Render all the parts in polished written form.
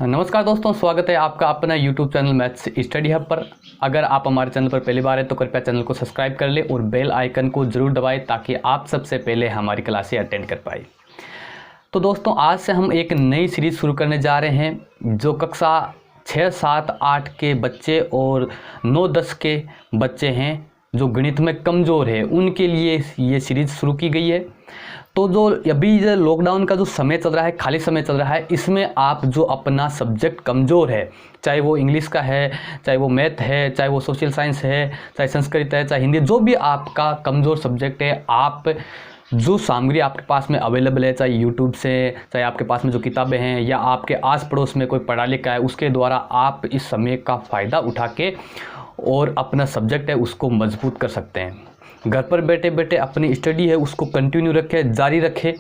नमस्कार दोस्तों, स्वागत है आपका अपना YouTube channel maths study hub पर। अगर आप हमारे चैनल पर पहली बार है तो कृपया चैनल को सब्सक्राइब कर लें और बेल आइकन को ज़रूर दबाएं ताकि आप सबसे पहले हमारी क्लासें अटेंड कर पाए। तो दोस्तों, आज से हम एक नई सीरीज़ शुरू करने जा रहे हैं जो कक्षा 6, 7, 8 के बच्चे और 9, 10 के बच्चे हैं जो गणित में कमज़ोर है, उनके लिए ये सीरीज़ शुरू की गई है। तो जो अभी लॉकडाउन का जो समय चल रहा है, खाली समय चल रहा है, इसमें आप जो अपना सब्जेक्ट कमज़ोर है, चाहे वो इंग्लिश का है, चाहे वो मैथ है, चाहे वो सोशल साइंस है, चाहे संस्कृत है, चाहे हिंदी, जो भी आपका कमज़ोर सब्जेक्ट है, आप जो सामग्री आपके पास में अवेलेबल है, चाहे यूट्यूब से, चाहे आपके पास में जो किताबें हैं या आपके आस पड़ोस में कोई पढ़ा लिखा है, उसके द्वारा आप इस समय का फ़ायदा उठा के और अपना सब्जेक्ट है उसको मजबूत कर सकते हैं। घर पर बैठे बैठे अपनी स्टडी है उसको कंटिन्यू रखें, जारी रखें।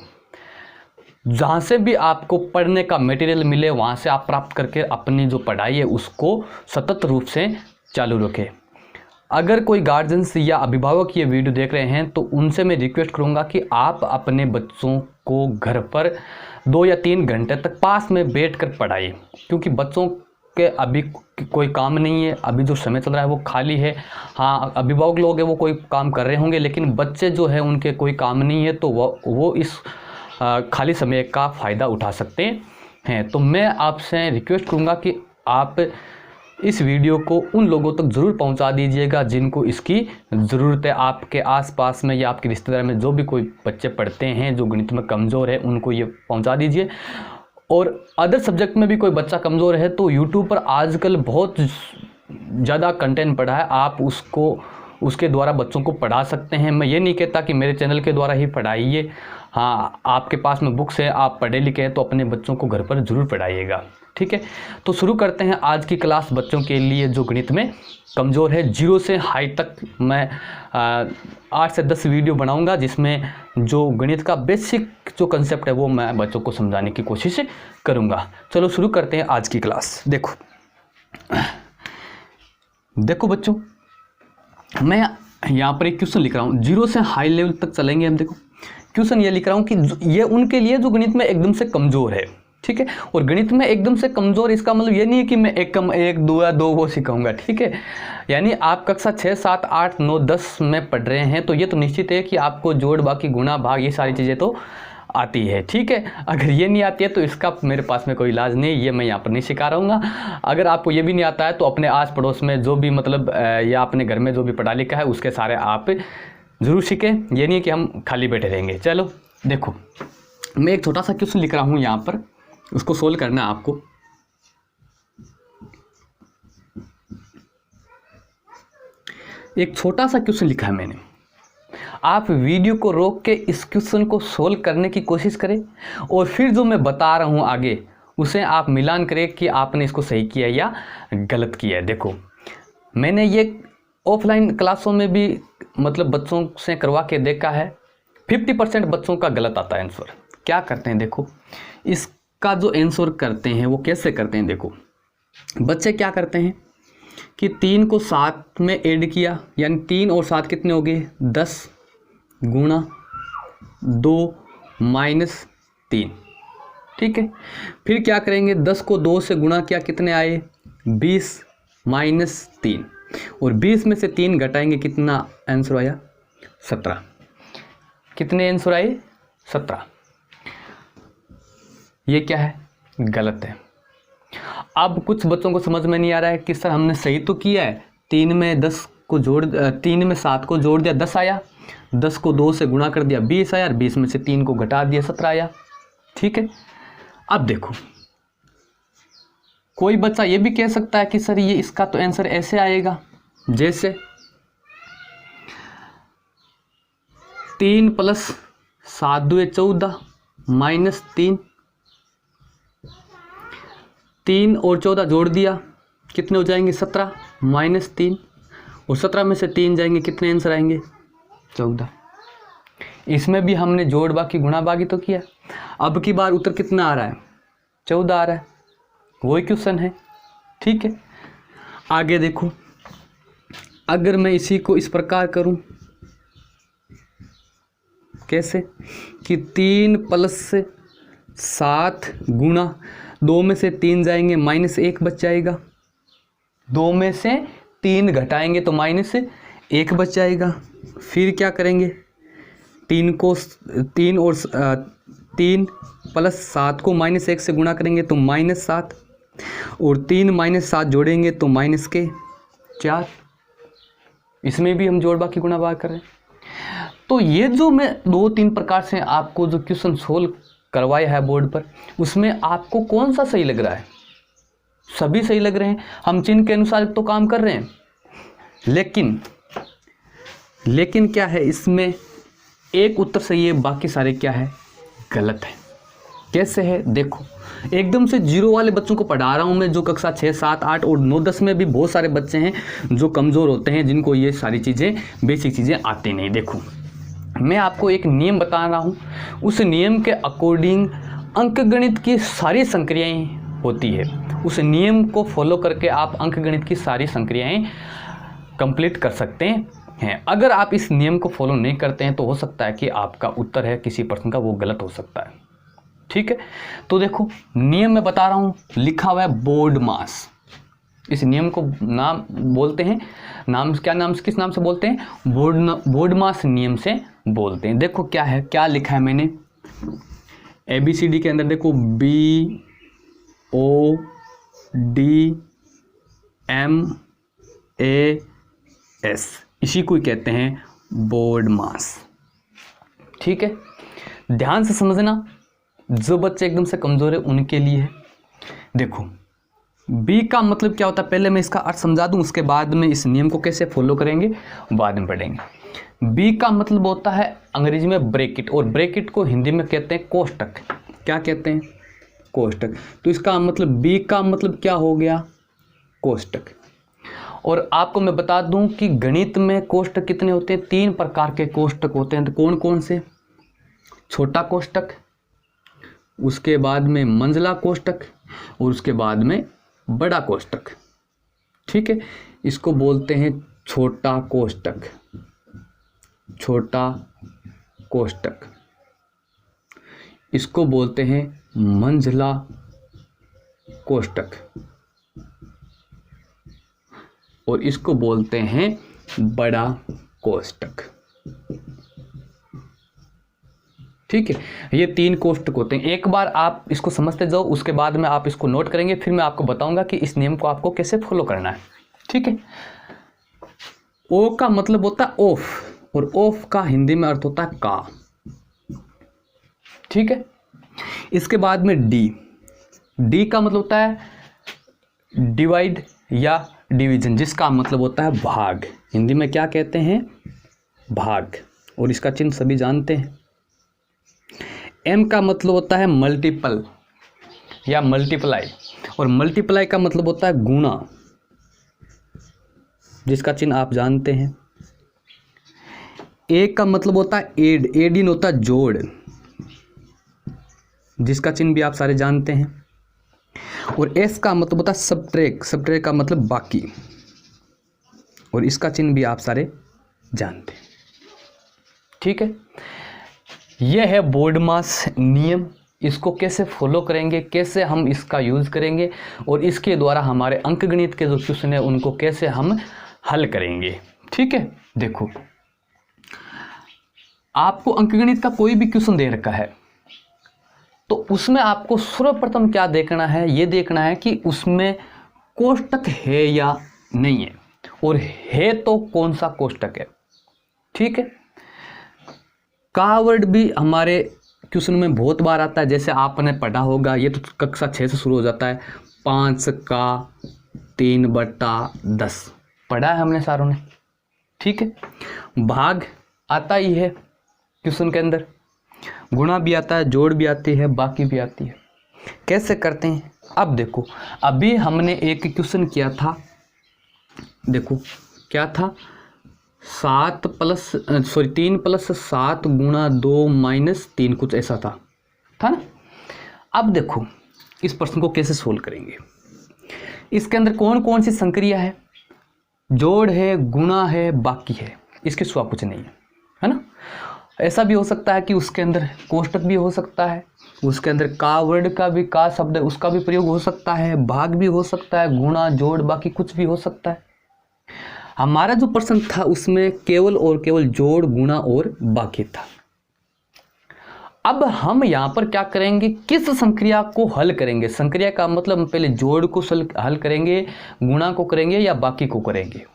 जहाँ से भी आपको पढ़ने का मटेरियल मिले वहाँ से आप प्राप्त करके अपनी जो पढ़ाई है उसको सतत रूप से चालू रखें। अगर कोई गार्जियंस या अभिभावक ये वीडियो देख रहे हैं तो उनसे मैं रिक्वेस्ट करूँगा कि आप अपने बच्चों को घर पर 2 या 3 घंटे तक पास में बैठ कर पढ़ाइए, क्योंकि बच्चों के अभी कोई काम नहीं है, अभी जो समय चल रहा है वो खाली है। हाँ, अभिभावक लोग हैं वो कोई काम कर रहे होंगे, लेकिन बच्चे जो है उनके कोई काम नहीं है, तो वो इस खाली समय का फ़ायदा उठा सकते हैं। तो मैं आपसे रिक्वेस्ट करूँगा कि आप इस वीडियो को उन लोगों तक ज़रूर पहुंचा दीजिएगा जिनको इसकी ज़रूरत है। आपके आसपास में या आपके रिश्तेदार में जो भी कोई बच्चे पढ़ते हैं जो गणित में कमज़ोर है, उनको ये पहुंचा दीजिए। और अदर सब्जेक्ट में भी कोई बच्चा कमज़ोर है तो यूट्यूब पर आजकल बहुत ज़्यादा कंटेंट पड़ा है, आप उसके द्वारा बच्चों को पढ़ा सकते हैं। मैं ये नहीं कहता कि मेरे चैनल के द्वारा ही पढ़ाइए। हाँ, आपके पास में बुक्स है, आप पढ़े लिखे हैं, तो अपने बच्चों को घर पर ज़रूर पढ़ाइएगा। ठीक है, तो शुरू करते हैं आज की क्लास बच्चों के लिए जो गणित में कमज़ोर है। 0 से हाई तक मैं 8 से 10 वीडियो बनाऊंगा जिसमें जो गणित का बेसिक जो कंसेप्ट है वो मैं बच्चों को समझाने की कोशिश करूंगा। चलो शुरू करते हैं आज की क्लास। देखो बच्चों, मैं यहाँ पर एक क्वेश्चन लिख रहा हूँ। 0 से हाई लेवल तक चलेंगे हम। देखो क्वेश्चन ये लिख रहा हूँ कि ये उनके लिए जो गणित में एकदम से कमज़ोर है। ठीक है, और गणित में एकदम से कमज़ोर इसका मतलब ये नहीं है कि मैं 1, 2 वो सिखाऊंगा। ठीक है, यानी आप कक्षा 6, 7, 8, 9, 10 में पढ़ रहे हैं तो ये तो निश्चित है कि आपको जोड़, बाकी, गुणा, भाग, ये सारी चीज़ें तो आती है। ठीक है, अगर ये नहीं आती है तो इसका मेरे पास में कोई इलाज नहीं, ये मैं यहाँ पर नहीं सिखा रहूँगा। अगर आपको ये भी नहीं आता है तो अपने आस पड़ोस में जो भी मतलब या अपने घर में जो भी पढ़ा लिखा है उसके सारे आप ज़रूर सीखें। ये नहीं है कि हम खाली बैठे रहेंगे। चलो देखो, मैं एक छोटा सा क्वेश्चन लिख रहा हूँ यहाँ पर, उसको सोल्व करना है आपको। एक छोटा सा क्वेश्चन लिखा है मैंने, आप वीडियो को रोक के इस क्वेश्चन को सोल्व करने की कोशिश करें और फिर जो मैं बता रहा हूं आगे उसे आप मिलान करें कि आपने इसको सही किया या गलत किया है। देखो, मैंने ये ऑफलाइन क्लासों में भी मतलब बच्चों से करवा के देखा है। 50% बच्चों का गलत आता है आंसर। क्या करते हैं देखो, इसका जो आंसर करते हैं वो कैसे करते हैं। देखो, बच्चे क्या करते हैं कि 3 को 7 में ऐड किया, यानी 3 और 7 कितने हो गए, 10 गुणा 2 माइनस 3। ठीक है, फिर क्या करेंगे, 10 को 2 से गुणा किया, कितने आए, 20 माइनस 3, और 20 में से 3 घटाएंगे, कितना आंसर आया, 17। कितने आंसर आए, 17। ये क्या है, गलत है। अब कुछ बच्चों को समझ में नहीं आ रहा है कि सर हमने सही तो किया है, 3 में 7 को जोड़ दिया, 10 आया, 10 को 2 से गुणा कर दिया, 20 आया, और 20 में से 3 को घटा दिया, 17 आया। ठीक है, अब देखो, कोई बच्चा ये भी कह सकता है कि सर ये इसका तो आंसर ऐसे आएगा, जैसे 3 + 7 × 2 = 14 माइनस 3 और 14 जोड़ दिया, कितने हो जाएंगे, 17 माइनस 3, और 17 में से 3 जाएंगे, कितने आंसर आएंगे, 14। इसमें भी हमने जोड़, बाकी, गुणा, भागी तो किया। अब की बार उत्तर कितना आ रहा है, 14 आ रहा है। वही क्वेश्चन है। ठीक है, आगे देखो, अगर मैं इसी को इस प्रकार करूं, कैसे कि 3 + 7 गुणा 2 में से 3 जाएंगे -1 बच जाएगा, 2 में से 3 घटाएंगे तो -1 बच जाएगा। फिर क्या करेंगे, 3 और 3 प्लस 7 को -1 से गुणा करेंगे तो -7, और 3 -7 जोड़ेंगे तो -4। इसमें भी हम जोड़ बाकी गुणा भाग कर रहे हैं। तो ये जो मैं 2-3 प्रकार से आपको जो क्वेश्चन सोल्व करवाया है बोर्ड पर, उसमें आपको कौन सा सही लग रहा है? सभी सही लग रहे हैं, हम चिन्ह के अनुसार तो काम कर रहे हैं, लेकिन क्या है, इसमें एक उत्तर सही है, बाकी सारे क्या है, गलत है। कैसे है देखो, एकदम से 0 वाले बच्चों को पढ़ा रहा हूं मैं, जो कक्षा 6, 7, 8 और 9, 10 में भी बहुत सारे बच्चे हैं जो कमज़ोर होते हैं, जिनको ये सारी चीज़ें, बेसिक चीज़ें आती नहीं। देखो, मैं आपको एक नियम बता रहा हूं, उस नियम के अकॉर्डिंग अंकगणित की सारी संक्रियाएं होती है। उस नियम को फॉलो करके आप अंकगणित की सारी संक्रियाएं कंप्लीट कर सकते हैं। अगर आप इस नियम को फॉलो नहीं करते हैं तो हो सकता है कि आपका उत्तर है किसी प्रश्न का वो गलत हो सकता है। ठीक है, तो देखो नियम मैं बता रहा हूँ, लिखा हुआ है बोर्ड मास। इस नियम को नाम बोलते हैं, किस नाम से बोलते हैं? बोर्ड मास नियम से बोलते हैं। देखो क्या है, क्या लिखा है मैंने, ABCD के अंदर देखो BODMAS, इसी को ही कहते हैं बोर्ड मास। ठीक है, ध्यान से समझना, जो बच्चे एकदम से कमजोर है उनके लिए है। देखो बी का मतलब क्या होता है, पहले मैं इसका अर्थ समझा दूं, उसके बाद में इस नियम को कैसे फॉलो करेंगे बाद में पढ़ेंगे। बी का मतलब होता है अंग्रेजी में ब्रैकेट, और ब्रैकेट को हिंदी में कहते हैं कोष्टक। क्या कहते हैं? कोष्टक। तो इसका मतलब बी का मतलब क्या हो गया? कोष्टक। और आपको मैं बता दूं कि गणित में कोष्टक कितने होते हैं? 3 प्रकार के कोष्टक होते हैं। तो कौन कौन से? छोटा कोष्टक, उसके बाद में मंझला कोष्टक, और उसके बाद में बड़ा कोष्टक। ठीक है, इसको बोलते हैं छोटा कोष्टक, छोटा कोष्टक। इसको बोलते हैं मंझला कोष्टक, और इसको बोलते हैं बड़ा कोष्टक। ठीक है, ये 3 कोष्टक होते हैं। एक बार आप इसको समझते जाओ, उसके बाद में आप इसको नोट करेंगे, फिर मैं आपको बताऊंगा कि इस नियम को आपको कैसे फॉलो करना है। ठीक है, ओ का मतलब होता है ऑफ, और ऑफ का हिंदी में अर्थ होता है का। ठीक है, इसके बाद में डी, डी का मतलब होता है डिवाइड या डिवीजन, जिसका मतलब होता है भाग। हिंदी में क्या कहते हैं? भाग, और इसका चिन्ह सभी जानते हैं। एम का मतलब होता है मल्टीपल या मल्टीप्लाई, और मल्टीप्लाई का मतलब होता है गुणा, जिसका चिन्ह आप जानते हैं। ए का मतलब होता है एड, एड इन होता है जोड़, जिसका चिन्ह भी आप सारे जानते हैं। और एस का मतलब होता है सबट्रैक्ट, सबट्रैक्ट का मतलब बाकी, और इसका चिन्ह भी आप सारे जानते हैं। ठीक है, यह है बोर्ड मास नियम। इसको कैसे फॉलो करेंगे, कैसे हम इसका यूज़ करेंगे, और इसके द्वारा हमारे अंकगणित के जो क्वेश्चन है उनको कैसे हम हल करेंगे। ठीक है, देखो आपको अंकगणित का कोई भी क्वेश्चन दे रखा है, तो उसमें आपको सर्वप्रथम क्या देखना है? ये देखना है कि उसमें कोष्टक है या नहीं है, और है तो कौन सा कोष्टक है। ठीक है, का वर्ड भी हमारे क्वेश्चन में बहुत बार आता है, जैसे आपने पढ़ा होगा, ये तो कक्षा 6 से शुरू हो जाता है, 5 का 3/10 पढ़ा है हमने सारों ने। ठीक है, भाग आता ही है क्वेश्चन के अंदर, गुणा भी आता है, जोड़ भी आती है, बाकी भी आती है। कैसे करते हैं? अब देखो, अभी हमने एक क्वेश्चन किया था, देखो क्या था, 3 + 7 गुणा 2 - 3, कुछ ऐसा था ना। अब देखो इस प्रश्न को कैसे सोल्व करेंगे। इसके अंदर कौन कौन सी संक्रिया है? जोड़ है, गुणा है, बाकी है, इसके सिवा कुछ नहीं है, है ना। ऐसा भी हो सकता है कि उसके अंदर कोष्टक भी हो सकता है, उसके अंदर का वर्ड का भी, का शब्द है उसका भी प्रयोग हो सकता है, भाग भी हो सकता है, गुणा जोड़ बाकी कुछ भी हो सकता है। हमारा जो प्रश्न था उसमें केवल और केवल जोड़, गुणा और बाकी था। अब हम यहाँ पर क्या करेंगे, किस संक्रिया को हल करेंगे। संक्रिया का मतलब हम पहले जोड़ को हल करेंगे, गुणा को करेंगे या बाकी को करेंगे।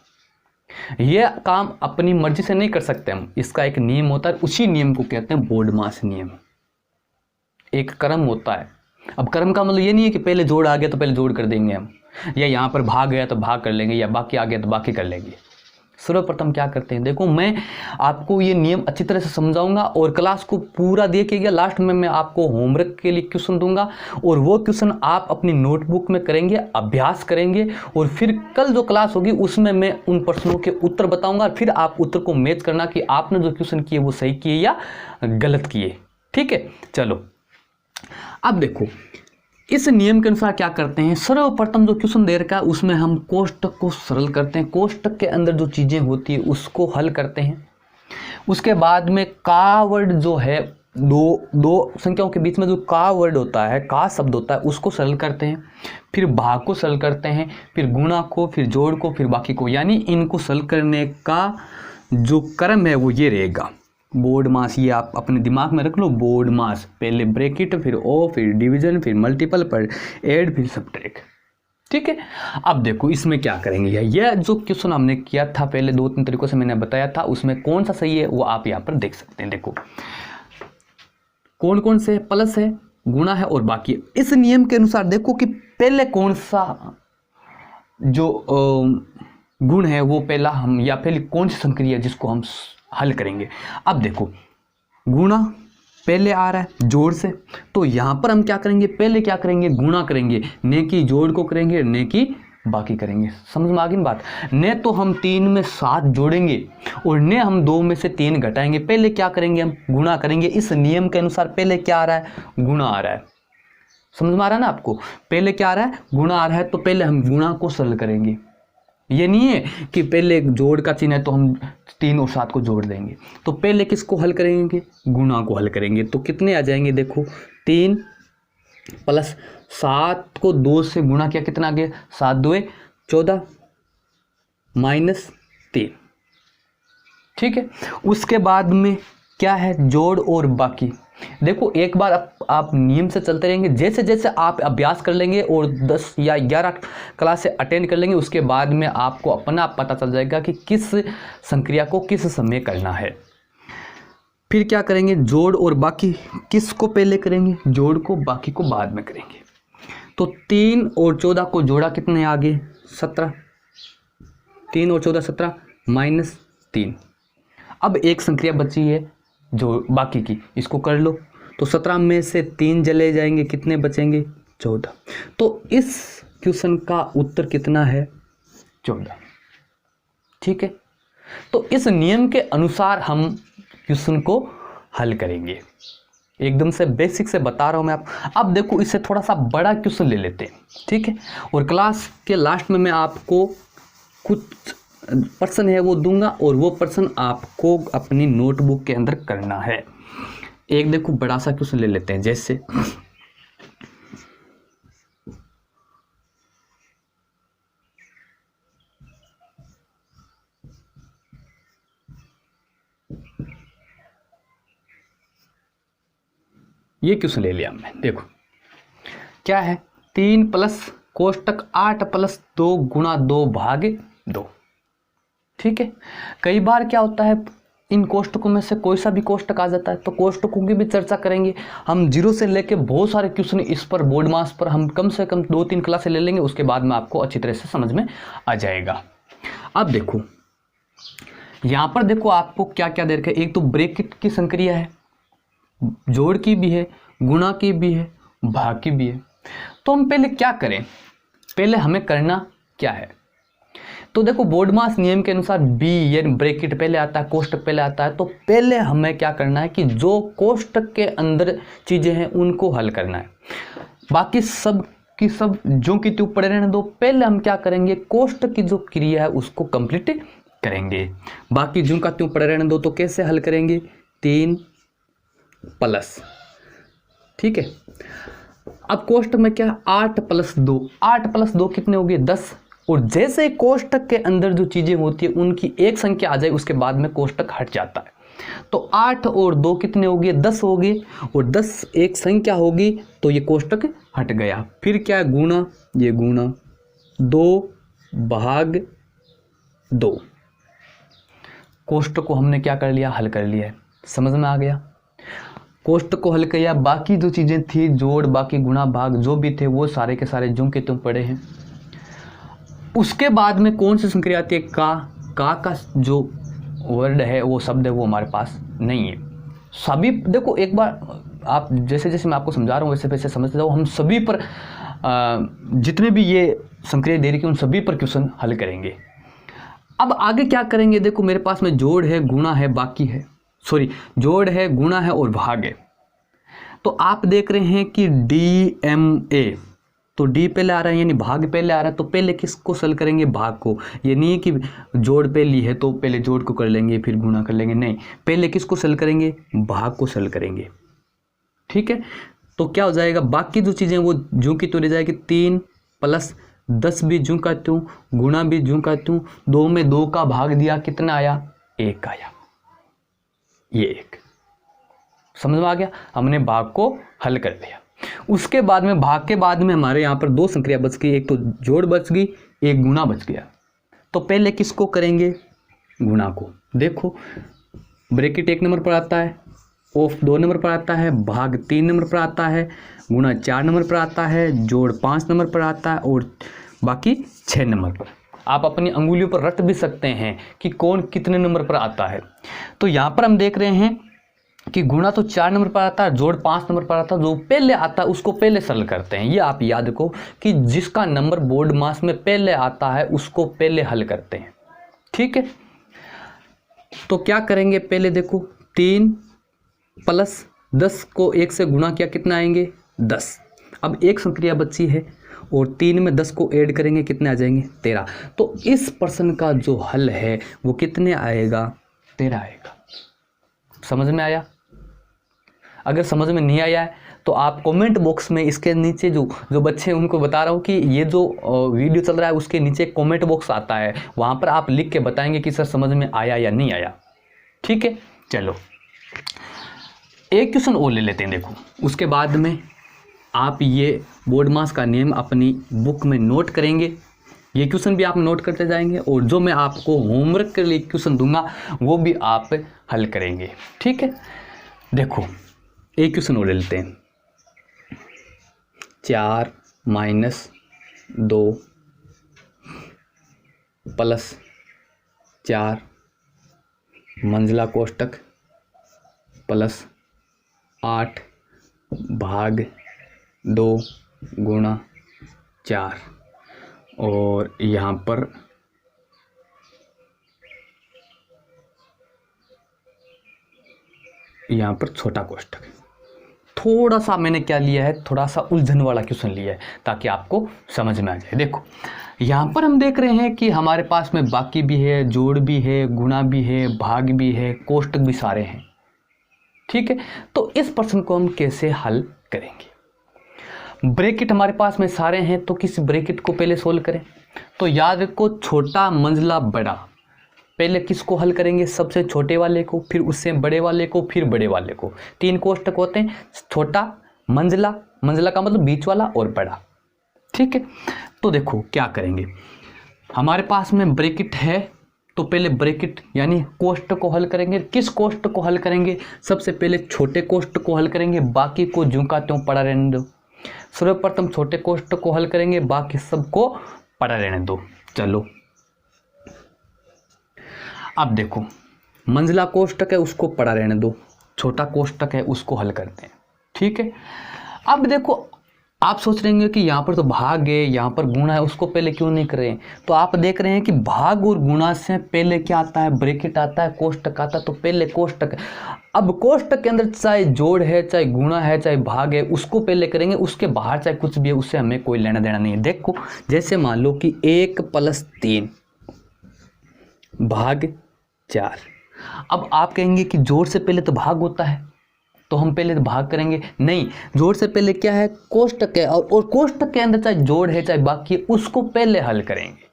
यह काम अपनी मर्जी से नहीं कर सकते हम, इसका एक नियम होता है, उसी नियम को कहते हैं बोर्डमास नियम। एक क्रम होता है। अब क्रम का मतलब ये नहीं है कि पहले जोड़ आ गया तो पहले जोड़ कर देंगे हम, या यहाँ पर भाग गया तो भाग कर लेंगे, या बाकी आ गया तो बाकी कर लेंगे। सर्वप्रथम क्या करते हैं, देखो मैं आपको ये नियम अच्छी तरह से समझाऊंगा और क्लास को पूरा देखिएगा। लास्ट में मैं आपको होमवर्क के लिए क्वेश्चन दूंगा और वो क्वेश्चन आप अपनी नोटबुक में करेंगे, अभ्यास करेंगे, और फिर कल जो क्लास होगी उसमें मैं उन प्रश्नों के उत्तर बताऊंगा। फिर आप उत्तर को मैच करना कि आपने जो क्वेश्चन किए वो सही किए या गलत किए। ठीक है, चलो अब देखो इस नियम के अनुसार क्या करते हैं। सर्वप्रथम जो क्वेश्चन दे रखा है उसमें हम कोष्टक को सरल करते हैं, कोष्टक के अंदर जो चीज़ें होती है उसको हल करते हैं। उसके बाद में का वर्ड जो है, दो संख्याओं के बीच में जो का वर्ड होता है, का शब्द होता है, उसको सरल करते हैं। फिर भाग को सरल करते हैं, फिर गुणा को, फिर जोड़ को, फिर बाकी को। यानी इनको सरल करने का जो क्रम है वो ये रहेगा। बोर्डमास, ये आप अपने दिमाग में रख लो। बोर्डमास, पहले ब्रैकेट, फिर ओ, फिर डिवीजन, फिर मल्टीपल, पर ऐड, फिर सबट्रैक्ट। ठीक है, अब देखो इसमें क्या करेंगे। यह जो क्वेश्चन हमने किया था पहले 2-3 तरीकों से मैंने बताया था, उसमें कौन सा सही है वो आप यहाँ पर देख सकते हैं। देखो कौन कौन से प्लस है, गुणा है और बाकी है। इस नियम के अनुसार देखो कि पहले कौन सा जो गुण है वो पहला हम, या पहले कौन सी संक्रिया जिसको हम हल करेंगे। अब देखो गुणा पहले आ रहा है जोड़ से, तो यहां पर हम क्या करेंगे, पहले क्या करेंगे, गुणा करेंगे, ने की जोड़ को करेंगे, ने की बाकी करेंगे। समझ में आ गई बात। ने तो हम 3 में 7 जोड़ेंगे और ने हम 2 में से 3 घटाएंगे। पहले क्या करेंगे, हम गुणा करेंगे। इस नियम के अनुसार पहले क्या आ रहा है, गुणा आ रहा है। समझ में आ रहा है ना आपको, पहले क्या आ रहा है, गुणा आ रहा है, तो पहले हम गुणा को सरल करेंगे। ये नहीं है कि पहले जोड़ का चिन्ह है तो हम 3 और 7 को जोड़ देंगे। तो पहले किसको हल करेंगे, गुणा को हल करेंगे। तो कितने आ जाएंगे, देखो 3 प्लस 7 को 2 से गुणा किया, कितना आ गया, 7 2 14 माइनस 3। ठीक है, उसके बाद में क्या है, जोड़ और बाकी। देखो एक बार आप नियम से चलते रहेंगे, जैसे जैसे आप अभ्यास कर लेंगे और 10 या 11 क्लास से अटेंड कर लेंगे, उसके बाद में आपको अपना पता चल जाएगा कि किस संक्रिया को किस समय करना है। फिर क्या करेंगे, जोड़ और बाकी। किसको पहले करेंगे, जोड़ को, बाकी को बाद में करेंगे। तो 3 और 14 को जोड़ा, कितने आगे, 17। 3 और 14 17 माइनस 3। अब एक संक्रिया बची है जो बाकी की, इसको कर लो। तो 17 में से 3 चले जाएंगे, कितने बचेंगे, 14। तो इस क्वेश्चन का उत्तर कितना है, 14। ठीक है, तो इस नियम के अनुसार हम क्वेश्चन को हल करेंगे। एकदम से बेसिक से बता रहा हूं मैं आप। अब देखो इससे थोड़ा सा बड़ा क्वेश्चन ले लेते हैं। ठीक है, और क्लास के लास्ट में मैं आपको कुछ प्रश्न है वो दूंगा और वो प्रश्न आपको अपनी नोटबुक के अंदर करना है। एक देखो बड़ा सा क्वेश्चन ले लेते हैं, जैसे ये क्वेश्चन ले लिया हमने। देखो क्या है, 3 प्लस कोष्टक 8 प्लस 2 गुणा 2 भाग 2। ठीक है, कई बार क्या होता है, इन कोष्टकों में से कोई सा भी कोष्टक आ जाता है, तो कोष्टकों की भी चर्चा करेंगे हम। 0 से लेके बहुत सारे क्वेश्चन इस पर बोर्डमास पर हम कम से कम 2-3 क्लासें ले लेंगे, उसके बाद में आपको अच्छी तरह से समझ में आ जाएगा। अब देखो यहाँ पर देखो आपको क्या क्या दे रखा है। एक तो ब्रैकेट की संक्रिया है, जोड़ की भी है, गुणा की भी है, भाग की भी है। तो हम पहले क्या करें, पहले हमें करना क्या है, तो देखो बोर्डमास नियम के अनुसार बी यानी ब्रैकेट पहले आता है, कोष्टक पहले आता है। तो पहले हमें क्या करना है कि जो कोष्टक के अंदर चीजें हैं उनको हल करना है, बाकी सब की सब जो की त्यों पड़े रहने दो। पहले हम क्या करेंगे, कोष्टक की जो क्रिया है उसको कंप्लीट करेंगे, बाकी जो का त्यों पड़े रहने दो। तो कैसे हल करेंगे, 3 प्लस ठीक है। अब कोष्टक में क्या, 8 + 2, 8 + 2 कितने हो गए, 10। और जैसे ही कोष्टक के अंदर जो चीज़ें होती है उनकी एक संख्या आ जाए उसके बाद में कोष्टक हट जाता है। तो 8 और 2 कितने हो गए, 10 हो गए, और 10 एक संख्या होगी तो ये कोष्टक हट गया। फिर क्या है, गुणा, ये गुणा 2/2। कोष्टक को हमने क्या कर लिया, हल कर लिया है। समझ में आ गया। कोष्टक को हल किया, बाकी जो चीज़ें थी, जोड़, बाकी गुणा, भाग जो भी थे वो सारे के सारे ज्यों के त्यों पड़े हैं। उसके बाद में कौन सी संक्रिया आती है, का जो वर्ड है, वो शब्द है, वो हमारे पास नहीं है। सभी देखो, एक बार आप जैसे जैसे मैं आपको समझा रहा हूँ वैसे वैसे समझते जाओ। हम सभी पर जितने भी ये संक्रिया दे रही है उन सभी पर क्वेश्चन हल करेंगे। अब आगे क्या करेंगे, देखो मेरे पास में जोड़ है, गुणा है, बाकी है, सॉरी जोड़ है, गुणा है और भाग है। तो आप देख रहे हैं कि DMA, तो डी पहले आ रहा है यानी भाग पहले आ रहा है। तो पहले किसको सल करेंगे, भाग को। ये नहीं है कि जोड़ पहली है तो पहले जोड़ को कर लेंगे फिर गुणा कर लेंगे, नहीं, पहले किसको सल करेंगे, भाग को सल करेंगे। ठीक है। तो क्या हो जाएगा, बाकी जो चीज़ें वो ज्यों की त्यों रह जाएगी। 3 + 10 भी ज्यों का त्यों, गुणा भी ज्यों का त्यों। 2 में 2 का भाग दिया, कितना आया, 1 आया। ये 1 समझ में आ गया। हमने भाग को हल कर लिया। उसके बाद में भाग के बाद में हमारे यहाँ पर 2 संक्रिया बच गई, एक तो जोड़ बच गई, एक गुणा बच गया। तो पहले किसको करेंगे, गुणा को। देखो ब्रैकेट 1 नंबर पर आता है, ऑफ 2 नंबर पर आता है, भाग 3 नंबर पर आता है, गुणा 4 नंबर पर आता है, जोड़ 5 नंबर पर आता है और बाकी 6 नंबर पर। आप अपनी अंगुलियों पर रट भी सकते हैं कि कौन कितने नंबर पर आता है। तो यहाँ पर हम देख रहे हैं कि गुणा तो 4 नंबर पर आता है, जोड़ 5 नंबर पर आता है। जो पहले आता है उसको पहले सरल करते हैं। ये आप याद रखो कि जिसका नंबर बोर्ड मास में पहले आता है उसको पहले हल करते हैं। ठीक है। तो क्या करेंगे, पहले देखो 3 + 10 को 1 से गुणा किया, कितना आएंगे, 10। अब एक संक्रिया बची है और 3 में 10 को ऐड करेंगे, कितने आ जाएंगे, 13। तो इस प्रश्न का जो हल है वो कितने आएगा, 13 आएगा। समझ में आया। अगर समझ में नहीं आया है तो आप कमेंट बॉक्स में इसके नीचे जो बच्चे हैं उनको बता रहा हूँ कि ये जो वीडियो चल रहा है उसके नीचे कमेंट बॉक्स आता है, वहाँ पर आप लिख के बताएंगे कि सर समझ में आया या नहीं आया। ठीक है। चलो एक क्वेश्चन और ले लेते हैं। देखो उसके बाद में आप ये बोर्ड मास का नेम अपनी बुक में नोट करेंगे। ये क्वेश्चन भी आप नोट करते जाएंगे और जो मैं आपको होमवर्क के लिए क्वेश्चन दूंगा वो भी आप हल करेंगे। ठीक है। देखो एक क्वेश्चन और ले लेते हैं। 4 - 2 + 4 मंजिला कोष्टक + 8 भाग 2 गुणा 4 और यहाँ पर छोटा कोष्टक। थोड़ा सा मैंने क्या लिया है, थोड़ा सा उलझन वाला क्वेश्चन लिया है ताकि आपको समझ में आ जाए। देखो यहाँ पर हम देख रहे हैं कि हमारे पास में बाकी भी है, जोड़ भी है, गुणा भी है, भाग भी है, कोष्टक भी सारे हैं। ठीक है। तो इस प्रश्न को हम कैसे हल करेंगे, ब्रैकेट हमारे पास में सारे हैं तो किस ब्रैकेट को पहले सोल्व करें। तो याद रखो छोटा मंजिला बड़ा, पहले किसको हल करेंगे, सबसे छोटे वाले को, फिर उससे बड़े वाले को, फिर बड़े वाले को। 3 कोष्टक होते हैं, छोटा, मंजिला, मंजिला का मतलब बीच वाला और बड़ा। ठीक है। तो देखो क्या करेंगे, हमारे पास में ब्रैकेट है तो पहले ब्रैकेट यानी कोष्टक को हल करेंगे। किस कोष्टक को हल करेंगे, सबसे पहले छोटे कोष्टक को हल करेंगे, बाकी को ज्यों का त्यों पड़ा रहने दो। सर्वप्रथम छोटे कोष्टक को हल करेंगे, बाकी सबको पड़ा रहने दो। चलो अब देखो मंजिला कोष्टक है उसको पड़ा रहने दो, छोटा कोष्टक है उसको हल करते हैं। ठीक है। अब देखो आप सोच रहे हैं कि यहाँ पर तो भाग है, यहाँ पर गुणा है, उसको पहले क्यों नहीं कर रहे हैं। तो आप देख रहे हैं कि भाग और गुणा से पहले क्या आता है, ब्रैकेट आता है, कोष्टक आता है। तो पहले कोष्टक, अब कोष्टक के अंदर चाहे जोड़ है, चाहे गुणा है, चाहे भाग है, उसको पहले करेंगे। उसके बाहर चाहे कुछ भी है उससे हमें कोई लेना देना नहीं है। देखो जैसे मान लो कि 1 + 3 भाग 4। अब आप कहेंगे कि जोड़ से पहले तो भाग होता है, तो हम पहले भाग करेंगे नहीं, जोड़ से पहले क्या है, कोष्टक है, और कोष्टक के अंदर चाहे जोड़ है चाहे बाकी है, उसको पहले हल करेंगे।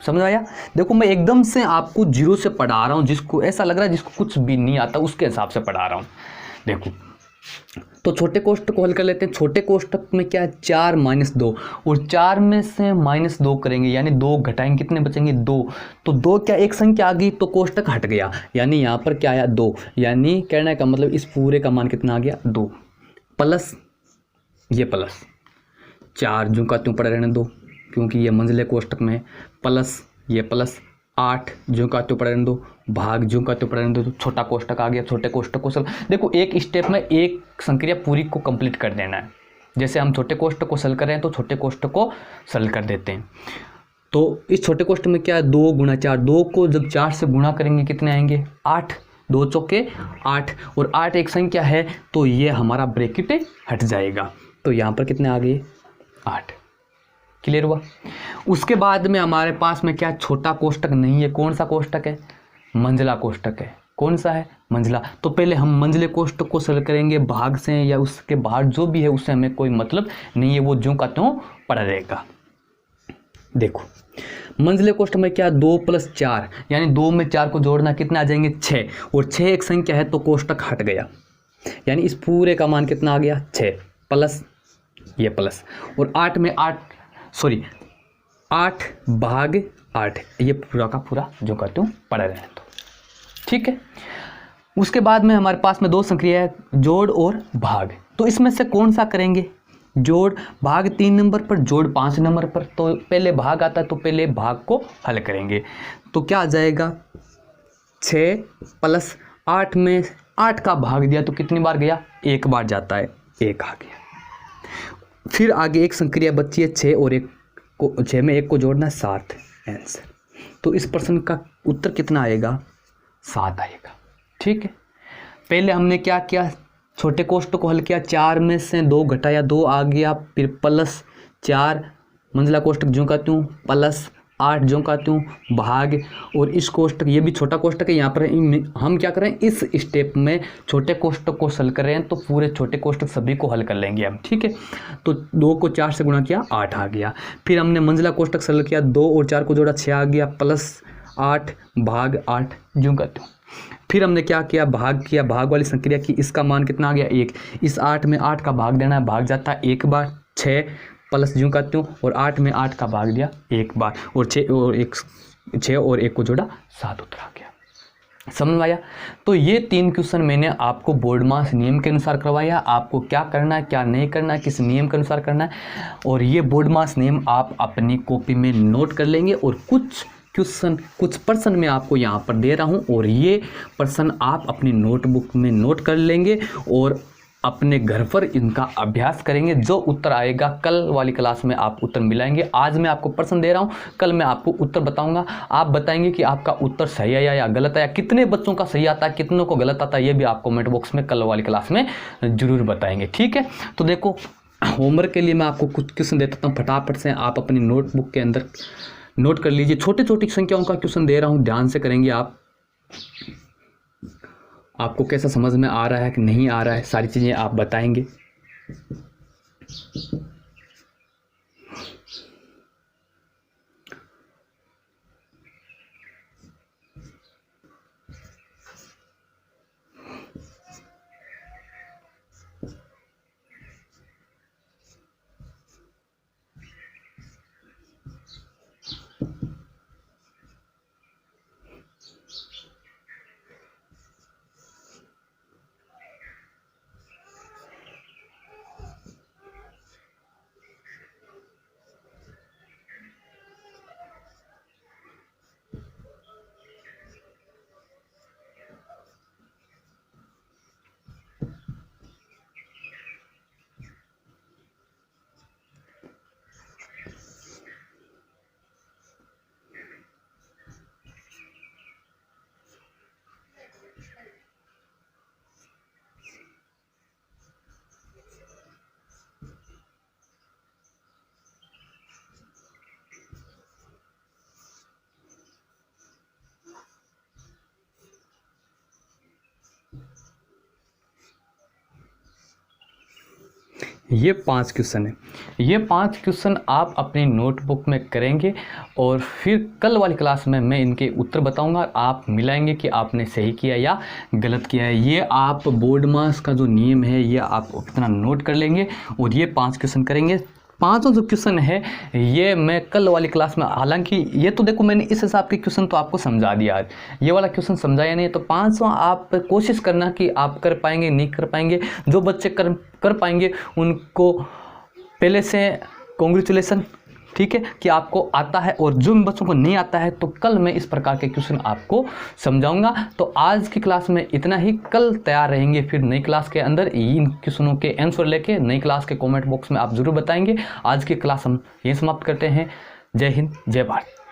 समझ आया? देखो मैं एकदम से आपको जीरो से पढ़ा रहा हूँ, जिसको ऐसा लग रहा है जिसको कुछ भी नहीं आता उसके हिसाब से पढ़ा रहा हूँ। देखो तो छोटे कोष्टक को हल कर लेते हैं। छोटे कोष्टक में क्या है, 4 - 2, और 4 में से -2 करेंगे यानी 2 घटाएंगे, कितने बचेंगे 2। तो 2 क्या एक संख्या आ गई तो कोष्टक हट गया, यानी यहाँ पर क्या आया 2, यानी कहने का मतलब इस पूरे का मान कितना आ गया 2, प्लस ये प्लस 4 जो का त्यों पड़ा रहने दो क्योंकि ये मंझले कोष्टक में है, प्लस ये प्लस 8 जो का त्यों पड़ा रहने दो, भाग जो का त्यों पड़ा रहने दो, तो छोटा कोष्टक आ गया। छोटे कोष्टक को सल, देखो एक स्टेप में एक संक्रिया पूरी को कंप्लीट कर देना है। जैसे हम छोटे कोष्टक को सल कर रहे हैं तो छोटे कोष्टक को सल कर देते हैं। तो इस छोटे कोष्टक में क्या है, 2 × 4, 2 को जब 4 से गुणा करेंगे कितने आएंगे 8, 2 चौके 8, और 8 एक संख्या है तो ये हमारा ब्रैकेट हट जाएगा, तो यहाँ पर कितने आ गए 8। क्लियर हुआ? उसके बाद में हमारे पास में क्या छोटा कोष्टक नहीं है, कौन सा कोष्टक है, मंझला कोष्टक है। कौन सा है, मंझला। तो पहले हम मंझले कोष्टक को सरल करेंगे, भाग से या उसके बाहर जो भी है उससे हमें कोई मतलब नहीं है, वो जो का त्यों पड़ा रहेगा। देखो मंझले कोष्टक में क्या 2 + 4 यानी 2 में 4 को जोड़ना कितना आ जाएंगे 6, और 6 एक संख्या है तो कोष्टक हट गया, यानी इस पूरे का मान कितना आ गया 6 प्लस ये प्लस, और 8 में 8 भाग 8, ये पूरा का पूरा जो का त्यों पड़ा रहने दो। ठीक है, उसके बाद में हमारे पास में 2 संक्रिया है, जोड़ और भाग। तो इसमें से कौन सा करेंगे, जोड़। भाग 3 नंबर पर, जोड़ 5 नंबर पर। तो पहले भाग आता है तो पहले भाग को हल करेंगे। तो क्या आ जाएगा 6 + 8 में 8 का भाग दिया तो कितनी बार गया, 1 बार जाता है, 1 आ गया। फिर आगे एक संक्रिया बची है 6 और 1 को, 6 में 1 को जोड़ना 7 आंसर। तो इस प्रश्न का उत्तर कितना आएगा 7 आएगा। ठीक है, पहले हमने क्या किया, छोटे कोष्टक को हल किया, 4 में से 2 घटाया 2 आ गया, फिर प्लस 4 मंझला कोष्टक जो का त्यों, प्लस 8 जो का त्यों, भाग, और इस कोष्टक ये भी छोटा कोष्टक है, यहाँ पर हम क्या करें इस स्टेप में छोटे कोष्टक को हल कर रहे हैं तो पूरे छोटे कोष्टक सभी को हल कर लेंगे हम। ठीक है, तो 2 को 4 से गुणा किया 8 आ गया, फिर हमने मंझला कोष्टक हल किया, 2 और 4 को जोड़ा 6 आ गया, प्लस 8 भाग 8 जो का त्यों। फिर हमने क्या किया, भाग किया, भाग वाली संक्रिया की, इसका मान कितना आ गया 1, इस 8 में 8 का भाग देना है, भाग जाता है 1 बार, 6 प्लस जो का त्यों, और 8 में 8 का भाग दिया 1 बार, और 6 और 1 को जोड़ा 7 उत्तर आ गया। समझ में आया? तो ये 3 क्वेश्चन मैंने आपको बोर्ड मास नियम के अनुसार करवाया, आपको क्या करना है क्या नहीं करना है, किस नियम के अनुसार करना है, और ये बोर्ड मास नियम आप अपनी कॉपी में नोट कर लेंगे, और कुछ क्वेश्चन कुछ प्रश्न मैं आपको यहाँ पर दे रहा हूँ, और ये प्रश्न आप अपनी नोटबुक में नोट कर लेंगे और अपने घर पर इनका अभ्यास करेंगे। जो उत्तर आएगा कल वाली क्लास में आप उत्तर मिलाएंगे। आज मैं आपको प्रश्न दे रहा हूँ, कल मैं आपको उत्तर बताऊंगा, आप बताएंगे कि आपका उत्तर सही आया या गलत आया, कितने बच्चों का सही आता है कितनों को गलत आता है, ये भी आप कमेंट बॉक्स में कल वाली क्लास में जरूर बताएंगे। ठीक है, तो देखो होमवर्क के लिए मैं आपको कुछ क्वेश्चन देता हूँ, फटाफट से आप अपनी नोटबुक के अंदर नोट कर लीजिए। छोटी छोटी संख्याओं का क्वेश्चन दे रहा हूँ, ध्यान से करेंगे आप। आपको कैसा समझ में आ रहा है कि नहीं आ रहा है, सारी चीज़ें आप बताएंगे। ये 5 क्वेश्चन है। ये 5 क्वेश्चन आप अपनी नोटबुक में करेंगे और फिर कल वाली क्लास में मैं इनके उत्तर बताऊंगा। आप मिलाएंगे कि आपने सही किया या गलत किया है। ये आप बोर्ड मास का जो नियम है ये आप अपना नोट कर लेंगे और ये 5 क्वेश्चन करेंगे। पांचों जो क्वेश्चन है ये मैं कल वाली क्लास में, हालांकि ये तो देखो मैंने इस हिसाब के क्वेश्चन तो आपको समझा दिया आज, ये वाला क्वेश्चन समझाया नहीं, तो पांचों आप कोशिश करना कि आप कर पाएंगे नहीं कर पाएंगे। जो बच्चे कर पाएंगे उनको पहले से कॉन्ग्रेचुलेसन, ठीक है, कि आपको आता है, और जो बच्चों को नहीं आता है तो कल मैं इस प्रकार के क्वेश्चन आपको समझाऊंगा। तो आज की क्लास में इतना ही, कल तैयार रहेंगे फिर नई क्लास के अंदर इन क्वेश्चनों के आंसर लेके नई क्लास के कमेंट बॉक्स में आप जरूर बताएंगे। आज की क्लास हम यहीं समाप्त करते हैं। जय हिंद, जय भारत।